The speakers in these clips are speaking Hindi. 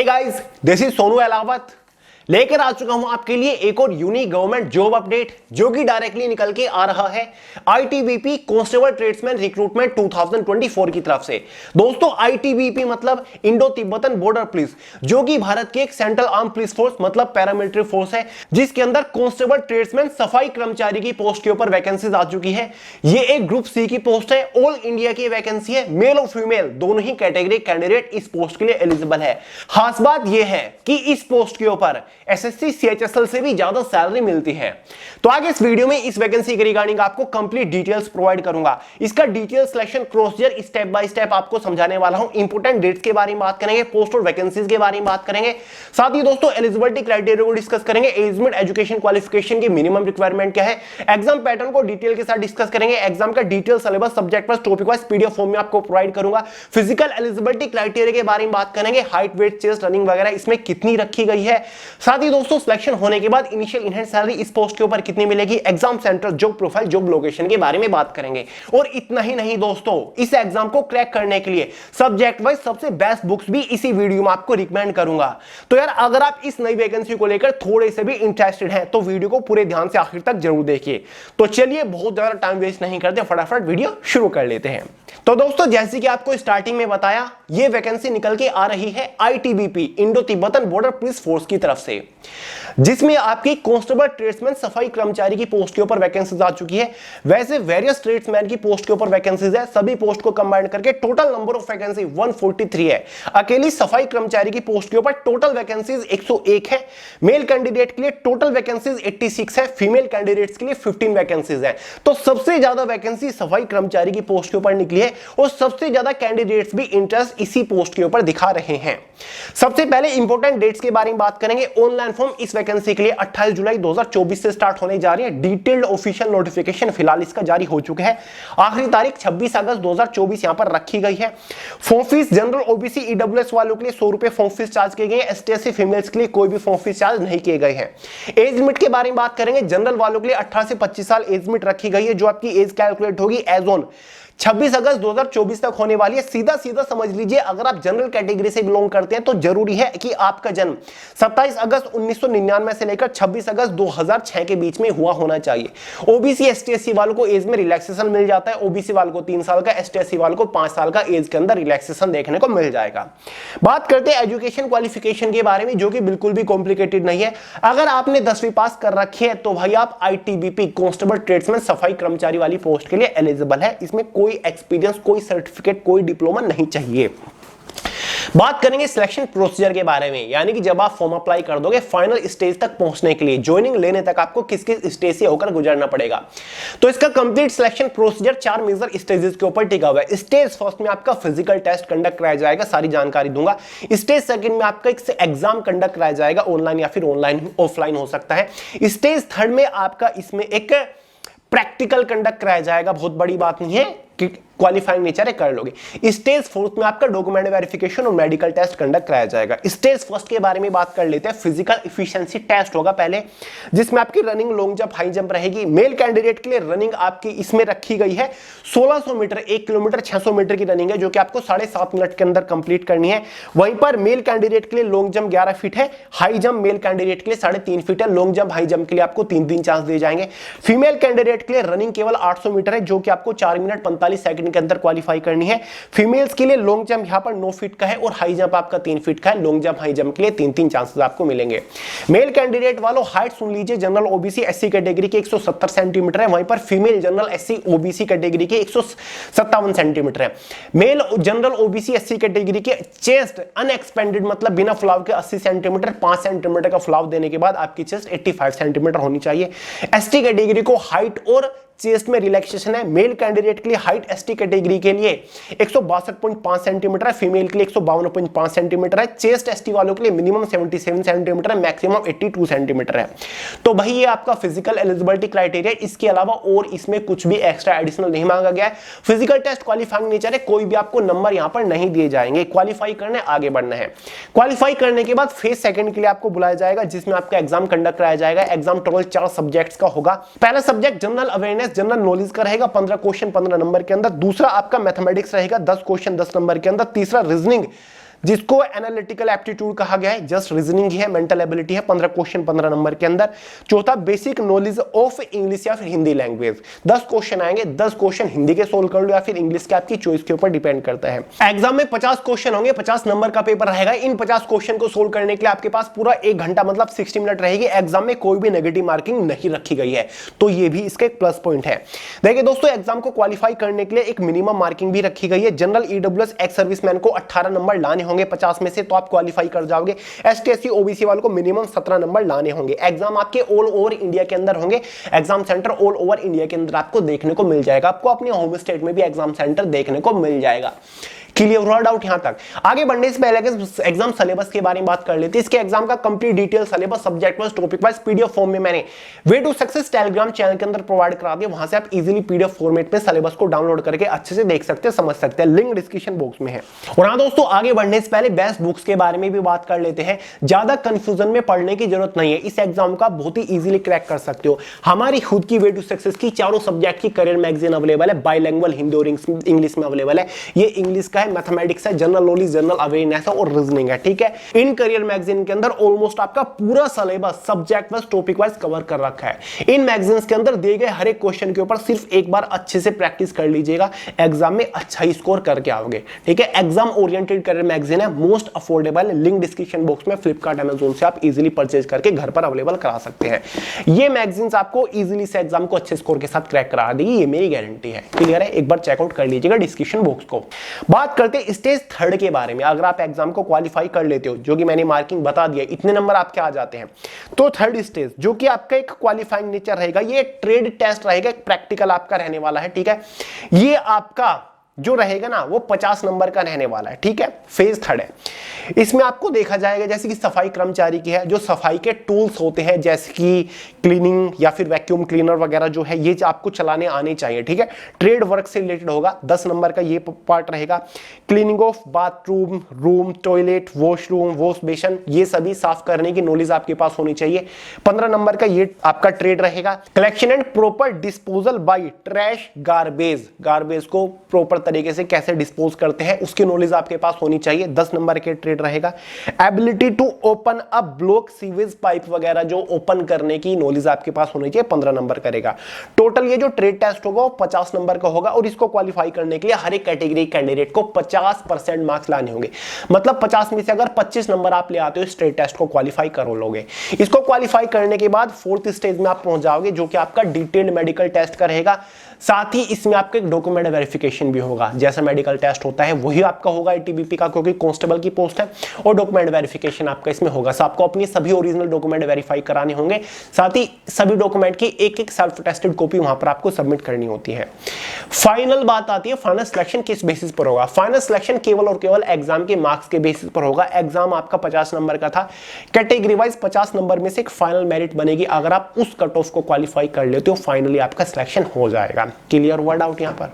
Guys, this is Sonu Ahlawat लेकर आ चुका हूं आपके लिए एक और यूनिक गवर्नमेंट जॉब अपडेट जो कि डायरेक्टली निकल के आ रहा है आईटीबीपी कांस्टेबल ट्रेड्समैन रिक्रूटमेंट 2024 की तरफ से। दोस्तों, आईटीबीपी मतलब इंडो तिब्बतन बॉर्डर पुलिस, जो कि भारत की एक सेंट्रल आर्म पुलिस फोर्स मतलब पैरामिलिट्री फोर्स है, जिसके अंदर कांस्टेबल ट्रेड्समैन सफाई कर्मचारी की पोस्ट के ऊपर वैकेंसीज आ चुकी है। ये एक ग्रुप सी की पोस्ट है, ऑल इंडिया की वैकेंसी है, मेल और फीमेल दोनों ही कैटेगरी कैंडिडेट इस पोस्ट के लिए एलिजिबल है। खास बात यह है कि इस पोस्ट के ऊपर एसएससी सीएचएसएल से भी ज्यादा सैलरी मिलती है। तो आगे इस वीडियो में इस वैकेंसी के रिगार्डिंग आपको कंप्लीट डिटेल्स प्रोवाइड करूंगा। इसका detail selection procedure step by step आपको समझाने वाला हूं। इंपोर्टेंट डेट्स के बारे में बात करेंगे, पोस्ट और वैकेंसीज के बारे में बात करेंगे, साथ ही दोस्तों एलिजिबिलिटी क्राइटेरिया को डिस्कस करेंगे, एज लिमिट, एजुकेशन क्वालिफिकेशन की मिनिमम रिक्वायरमेंट क्या है, एग्जाम पैटर्न को डिटेल के साथ डिस्कस करेंगे, एग्जाम का detail syllabus subject wise topic wise PDF form में आपको प्रोवाइड करूंगा, फिजिकल एलिजिबिलिटी क्राइटेरिया के बारे में बात करेंगे, हाइट, वेट, चेस्ट, रनिंग वगैरह इसमें कितनी रखी गई है, साथ ही दोस्तों सिलेक्शन होने के बाद इनिशियल इनहैंड सैलरी इस पोस्ट के ऊपर कितनी मिलेगी, exam centre, job profile, job location के बारे में बात करेंगे। और इतना ही नहीं दोस्तों, इस एग्जाम को क्रैक करने के लिए सब्जेक्ट वाइज सबसे बेस्ट बुक्स भी इसी वीडियो में आपको रिकमेंड करूंगा। तो यार, अगर आप इस नई वैकेंसी को लेकर थोड़े से भी इंटरेस्टेड हैं तो वीडियो को पूरे ध्यान से आखिर तक जरूर देखिए। तो चलिए, बहुत ज्यादा टाइम वेस्ट नहीं करते, फटाफट वीडियो शुरू कर लेते हैं। तो दोस्तों, जैसे कि आपको स्टार्टिंग में बताया, यह वैकेंसी निकल के आ रही है ITBP Indo Tibetan border police force की तरफ से, जिसमें आपकी कांस्टेबल ट्रेड्समैन सफाई कर्मचारी की पोस्ट के ऊपर वैकेंसीज आ चुकी है। वैसे वेरियस ट्रेड्समैन की पोस्ट के ऊपर वैकेंसीज है, सभी पोस्ट को कंबाइन करके टोटल नंबर ऑफ वैकेंसी 143 है। अकेली सफाई कर्मचारी की पोस्ट के ऊपर टोटल वैकेंसीज 101 है। मेल कैंडिडेट के लिए टोटल वैकेंसीज 86 है, फीमेल कैंडिडेट्स के लिए 15 वैकेंसीज है। तो सबसे ज्यादा वैकेंसी सफाई कर्मचारी की पोस्ट के ऊपर निकली है और सबसे ज्यादा कैंडिडेट्स भी इंटरेस्ट इसी पोस्ट के ऊपर दिखा रहे हैं। सबसे पहले इंपॉर्टेंट डेट्स के बारे में बात करेंगे। ऑनलाइन फॉर्म इस वैकेंसी के लिए 28 जुलाई 2024 से स्टार्ट होने जा रही है। डिटेल्ड ऑफिशियल नोटिफिकेशन फिलहाल इसका जारी हो चुका है। आखिरी तारीख 26 अगस्त 2024 यहां पर रखी गई है। Form fees general OBC EWS वालों के लिए 100 रुपए फॉर्म फीस चार्ज किए गए हैं। एसटी/एससी फीमेल्स के लिए कोई भी फॉर्म फीस चार्ज नहीं किए गए हैं। एज लिमिट के बारे में बात करेंगे। जनरल वालों के लिए 18 से 25 साल एज लिमिट रखी गई है, जो आपकी एज कैलकुलेट होगी एज ऑन 26 अगस्त 2024 तक होने वाली है। सीधा सीधा समझ लीजिए, अगर आप जनरल कैटेगरी से बिलोंग करते हैं तो जरूरी है कि आपका जन्म 27 अगस्त 1999 से लेकर 26 अगस्त 2006 के बीच में हुआ होना चाहिए। ओबीसी एसटी/एससी वालों को एज में रिलैक्सेशन मिल जाता है। ओबीसी वालों को 3 साल का, एसटी/एससी वालों को 5 साल का एज के अंदर रिलैक्सेशन देखने को मिल जाएगा। बात करते हैं एजुकेशन क्वालिफिकेशन के बारे में, जो कि बिल्कुल भी कॉम्प्लिकेटेड नहीं है। अगर आपने 10वीं पास कर रखी है तो भाई आप आईटीबीपी कांस्टेबल ट्रेड्समैन सफाई कर्मचारी वाली पोस्ट के लिए एलिजिबल है। इसमें कोई एक्सपीरियंस, कोई सर्टिफिकेट, कोई डिप्लोमा नहीं चाहिए। बात करेंगे सिलेक्शन प्रोसीजर के बारे में, यानी कि जब आप फॉर्म अप्लाई कर दोगे फाइनल स्टेज तक पहुंचने के लिए, ज्वाइनिंग लेने तक आपको किस किस स्टेज से होकर गुजरना पड़ेगा। तो इसका complete selection procedure 4 major stages के ऊपर टिका हुआ है। स्टेज फर्स्ट में आपका फिजिकल टेस्ट कंडक्ट कराया जाएगा, सारी जानकारी दूंगा। स्टेज सेकंड में आपका एक एग्जाम कंडक्ट कराया जाएगा, ऑनलाइन या फिर ऑनलाइन ऑफलाइन हो सकता है। स्टेज थर्ड में आपका इसमें एक प्रैक्टिकल कंडक्ट कराया जाएगा, बहुत बड़ी बात नहीं है कि क्वालिफाइंग नेचर है, कर लोगे। स्टेज फोर्थ में आपका डॉक्यूमेंट वेरिफिकेशन और मेडिकल टेस्ट कंडक्ट कराया जाएगा। स्टेज फर्स्ट के बारे में बात कर लेते हैं। फिजिकल एफिशिएंसी टेस्ट होगा पहले, जिसमें आपकी running, long jump, high jump रहेगी। मेल कैंडिडेट के लिए रनिंग आपकी इसमें रखी गई है 1600 मीटर, 1 किलोमीटर 600 मीटर की रनिंग है, जो कि आपको 7.5 मिनट के अंदर कंप्लीट करनी है। वहीं पर मेल कैंडिडेट के लिए लॉन्ग जंप 11 फीट है, हाई जंप मेल कैंडिडेट के लिए 3.5 फीट है। लॉन्ग जंप, हाई जंप के लिए आपको 3 चांस दिए जाएंगे। फीमेल कैंडिडेट के लिए रनिंग केवल 800 मीटर है, जो कि आपको 4 मिनट 45 सेकंड के अंदर क्वालिफाई करनी है। फीमेल्स के लिए लॉन्ग जंप यहां पर 9 फीट का है और हाई जंप आपका 3 फीट का है। लॉन्ग जंप, हाई जंप के लिए 3 चांसेस आपको मिलेंगे। मेल कैंडिडेट वालों हाइट सुन लीजिए, जनरल ओबीसी एससी कैटेगरी के 170 सेंटीमीटर है, वहीं पर female general SC OBC category के 157 सेंटीमीटर है। Male general OBC SC category के चेस्ट अनएक्सपेंडेड मतलब बिना फुलाव के 80 सेंटीमीटर, 5 सेंटीमीटर का फुलाव देने के बाद आपकी चेस्ट 85 सेंटीमीटर होनी चाहिए। एसटी कैटेगरी को हाइट और चेस्ट में रिलैक्सेशन है। मेल कैंडिडेट के लिए हाइट एसटी कैटेगरी के लिए 162.5 सेंटीमीटर है, फीमेल के लिए 152.5 सेंटीमीटर है। चेस्ट एसटी वालों के लिए मिनिमम 77 सेंटीमीटर है, मैक्सिमम 82 सेंटीमीटर है। तो भाई ये आपका फिजिकल एलिजिबिलिटी क्राइटेरिया, इसके अलावा और इसमें कुछ भी एक्स्ट्रा एडिशनल नहीं मांगा गया है। फिजिकल टेस्ट क्वालिफाइंग नेचर है, कोई भी आपको नंबर यहां पर नहीं दिए जाएंगे। क्वालिफाई करने आगे बढ़ना है। क्वालिफाई करने के बाद फेज सेकंड के लिए आपको बुलाया जाएगा, जिसमें आपका एग्जाम कंडक्ट कराया जाएगा। एग्जाम टोटल 4 सब्जेक्ट्स का होगा। पहला subject general awareness, general knowledge का रहेगा, 15 क्वेश्चन 15 नंबर के अंदर। दूसरा आपका मैथमेटिक्स रहेगा, 10 क्वेश्चन 10 नंबर के अंदर। तीसरा रीजनिंग जिसको एनालिटिकल एप्टीट्यूड कहा गया है, जस्ट रीजनिंग ही है, मेंटल एबिलिटी है, 15 क्वेश्चन 15 नंबर के अंदर। चौथा बेसिक नॉलेज ऑफ इंग्लिश या फिर हिंदी लैंग्वेज, 10 क्वेश्चन आएंगे, 10 क्वेश्चन हिंदी के सोल्व कर लो या फिर इंग्लिश के, आपकी चॉइस के ऊपर डिपेंड करता है। एग्जाम में 50 क्वेश्चन होंगे, 50 नंबर का पेपर रहेगा। इन 50 क्वेश्चन को सोल्व करने के लिए आपके पास पूरा 1 घंटा मतलब 60 मिनट रहेगी। एग्जाम में कोई भी नेगेटिव मार्किंग नहीं रखी गई है, तो ये भी इसका एक प्लस पॉइंट है। देखिए दोस्तों, एग्जाम को क्वालिफाई करने के लिए एक मिनिमम मार्किंग भी रखी गई है। जनरल ईडब्ल्यूएस एक्स सर्विसमैन को 18 नंबर लाने होंगे 50 में से, तो आप क्वालिफाई कर जाओगे। एसटी एससी ओबीसी वालों को मिनिमम 17 नंबर लाने होंगे। एग्जाम आपके ऑल ओवर इंडिया के अंदर होंगे। Exam centre all over India के अंदर आपको देखने को मिल जाएगा। आपको अपने होम स्टेट में भी एग्जाम सेंटर देखने को मिल जाएगा। क्लियर हुआ डाउट यहां तक? आगे बढ़ने से पहले एग्जाम सिलेबस के बारे में बात कर लेते हैं। इसके एग्जाम का complete detail syllabus subject wise topic wise PDF form में मैंने way to success Telegram channel के अंदर प्रोवाइड करा दिया। वहां से आप इजीली पीडीएफ फॉर्मेट में सिलेबस को डाउनलोड करके अच्छे से देख सकते हैं, समझ सकते हैं। लिंक डिस्क्रिप्शन बॉक्स में है। और हाँ दोस्तों, आगे बढ़ने से पहले बेस्ट बुक्स के बारे में भी बात कर लेते हैं। ज्यादा कंफ्यूजन में पढ़ने की जरूरत नहीं है, इस एग्जाम का बहुत ही इजीली क्रैक कर सकते हो। हमारी खुद की वे टू सक्सेस की चारों सब्जेक्ट की करियर मैगजीन अवेलेबल है, बाइलैंग्वेज हिंदी और इंग्लिश में अवेलेबल है। ये इंग्लिश का है, मैथमेटिक्स है, जनरल नॉलेज, जनरल अवेयरनेस और रीजनिंग है, ठीक है। इन करियर मैगजीन के अंदर ऑलमोस्ट आपका पूरा syllabus subject wise topic wise cover कर रखा है। इन मैगजीन्स के अंदर दिए गए हर एक क्वेश्चन के ऊपर सिर्फ एक बार अच्छे से प्रैक्टिस कर लीजिएगा, एग्जाम में अच्छा ही स्कोर करके आओगे, ठीक है। एग्जाम ओरिएंटेड करियर मैगजीन है, most affordable, link description box में फ्लिपकार्ट अमेजोन से आप इजीली परचेज करके घर पर अवेलेबल करा सकते हैं। ये मैगजीन्स आपको इजीली से एग्जाम को अच्छे स्कोर के साथ क्रैक करा देगी, ये मेरी गारंटी है। क्लियर है? एक बार चेकआउट कर लीजिएगा डिस्क्रिप्शन बॉक्स को। बात करते हैं स्टेज थर्ड के बारे में। अगर आप एग्जाम को क्वालिफाई कर लेते हो, जो कि मैंने मार्किंग बता दिया, इतने नंबर आपके आ जाते हैं, तो थर्ड स्टेज जो कि आपका एक क्वालिफाइंग नेचर रहेगा, ये ट्रेड टेस्ट रहेगा, एक प्रैक्टिकल आपका रहने वाला है, ठीक है। ये आपका जो रहेगा ना वो 50 नंबर का रहने वाला है, ठीक है। फेज थर्ड है, इसमें आपको देखा जाएगा जैसे कि सफाई कर्मचारी की है, जो सफाई के टूल्स होते हैं जैसे कि क्लीनिंग या फिर वैक्यूम क्लीनर वगैरह जो है, ये आपको चलाने आने चाहिए, ठीक है। ट्रेड वर्क से रिलेटेड होगा, 10 नंबर का ये पार्ट रहेगा। Cleaning of bathroom, room, toilet, washroom, wash basin, ये सभी साफ करने की नॉलेज आपके पास होनी चाहिए। 15 नंबर का ये आपका ट्रेड रहेगा। Collection and proper disposal by trash garbage, garbage को प्रॉपर तरीके से कैसे डिस्पोज करते हैं उसकी नॉलेज आपके पास होनी चाहिए, 10 नंबर के ट्रेड रहेगा। Ability to open a block sewage pipe वगैरह जो ओपन करने की नॉलेज आपके पास होनी चाहिए, 15 नंबर करेगा। टोटल ये जो ट्रेड टेस्ट होगा वो 50 नंबर का होगा, और इसको क्वालिफाई करने के लिए हर एक कैटेगरी कैंडिडेट को 50% मार्क्स लाने होंगे। मतलब 50 में से अगर 25 नंबर आप ले आते हो, इस ट्रेड टेस्ट को क्वालिफाई कर लोगे। इसको क्वालिफाई करने के बाद फोर्थ स्टेज में आप पहुंच जाओगे, जो कि आपका डिटेल्ड मेडिकल टेस्ट का रहेगा। साथ ही इसमें आपका एक डॉक्यूमेंट वेरिफिकेशन भी होगा, जैसा मेडिकल टेस्ट होता है वही आपका होगा आईटीबीपी का, क्योंकि कांस्टेबल की पोस्ट है, और डॉक्यूमेंट वेरिफिकेशन आपका इसमें होगा। सो आपको अपनी सभी ओरिजिनल डॉक्यूमेंट वेरीफाई कराने होंगे, साथ ही सभी डॉक्यूमेंट की एक एक सेल्फ टेस्टेड कॉपी वहां पर आपको सबमिट करनी होती है। फाइनल बात आती है, फाइनल सिलेक्शन किस बेसिस पर होगा। फाइनल सिलेक्शन केवल और केवल एग्जाम के मार्क्स के बेसिस पर होगा। एग्जाम आपका 50 नंबर का था, कैटेगरी वाइज 50 नंबर में से एक फाइनल मेरिट बनेगी। अगर आप उस कट ऑफ को क्वालिफाई कर लेते हो, फाइनली आपका सिलेक्शन हो जाएगा। क्लियर हुआ डाउट यहां पर?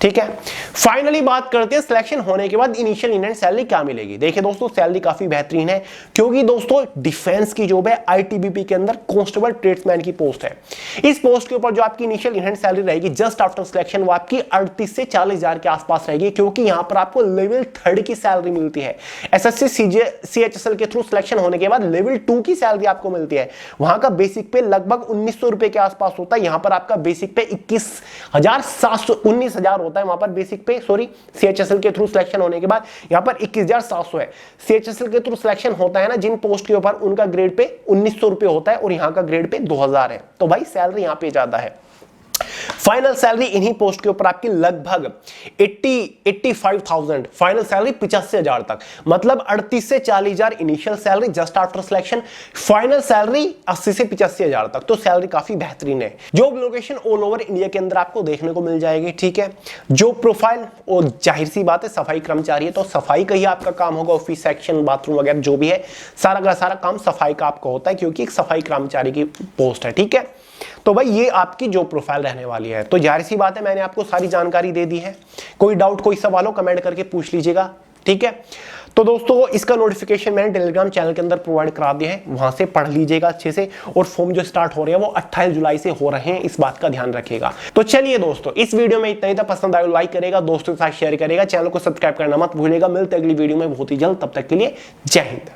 ठीक है। फाइनली बात करते हैं सिलेक्शन होने के बाद इनिशियल इन हैंड सैलरी क्या मिलेगी। देखिए दोस्तों, सैलरी काफी बेहतरीन है, क्योंकि दोस्तों डिफेंस की जॉब है, आईटीबीपी के अंदर कांस्टेबल ट्रेड्समैन की पोस्ट है। इस पोस्ट के ऊपर जो आपकी इनिशियल इन हैंड सैलरी रहेगी जस्ट आफ्टर सिलेक्शन, वो आपकी 38 से 40 हजार के आसपास रहेगी, क्योंकि यहां पर आपको लेवल 3 की सैलरी मिलती है। एसएससी सीएचएसएल के थ्रू सिलेक्शन होने के बाद लेवल 2 की सैलरी आपको मिलती है। वहां का बेसिक पे लगभग 1900 रुपए के आसपास होता है, यहां पर आपका बेसिक पे 19,000 होता है वहां पर बेसिक पे, सॉरी सीएचएसएल के थ्रू सिलेक्शन होने के बाद यहां पर 21,700 है। सीएचएसएल के थ्रू सिलेक्शन होता है ना जिन पोस्ट के ऊपर, उनका ग्रेड पे 1900 रुपए होता है, और यहां का ग्रेड पे 2000 है। तो भाई सैलरी यहां पे ज्यादा है। फाइनल सैलरी इन्हीं पोस्ट के ऊपर आपकी लगभग 85,000, फाइनल सैलरी 85,000 तक, मतलब 38 से 40,000 initial salary just after selection, final salary 80 से 85,000 तक। तो सैलरी काफी बेहतरीन है। Job location all over India के अंदर आपको देखने को मिल जाएगी, ठीक है। जॉब प्रोफाइल, और जाहिर सी बात है सफाई कर्मचारी है तो सफाई का ही आपका काम होगा, ऑफिस सेक्शन, बाथरूम वगैरह जो भी है, सारा का सारा काम सफाई का आपका होता है, क्योंकि एक सफाई कर्मचारी की पोस्ट है, ठीक है। तो भाई ये आपकी जॉब प्रोफाइल रहने वाली है। तो जाहिर सी बात है मैंने आपको सारी जानकारी दे दी है। कोई डाउट, कोई सवाल हो कमेंट करके पूछ लीजिएगा, ठीक है। तो दोस्तों इसका नोटिफिकेशन मैंने टेलीग्राम चैनल के अंदर प्रोवाइड करा दिया है, वहां से पढ़ लीजिएगा अच्छे से। और फॉर्म जो स्टार्ट हो रहे हैं वो 28 जुलाई से हो रहे हैं, इस बात का ध्यान रखिएगा। तो चलिए दोस्तों, इस वीडियो में इतना ही था। पसंद आए लाइक करेगा, दोस्तों के साथ शेयर करेगा, चैनल को सब्सक्राइब करना मत भूलिएगा। मिलते अगली वीडियो में बहुत ही जल्द, तब तक के लिए जय हिंद।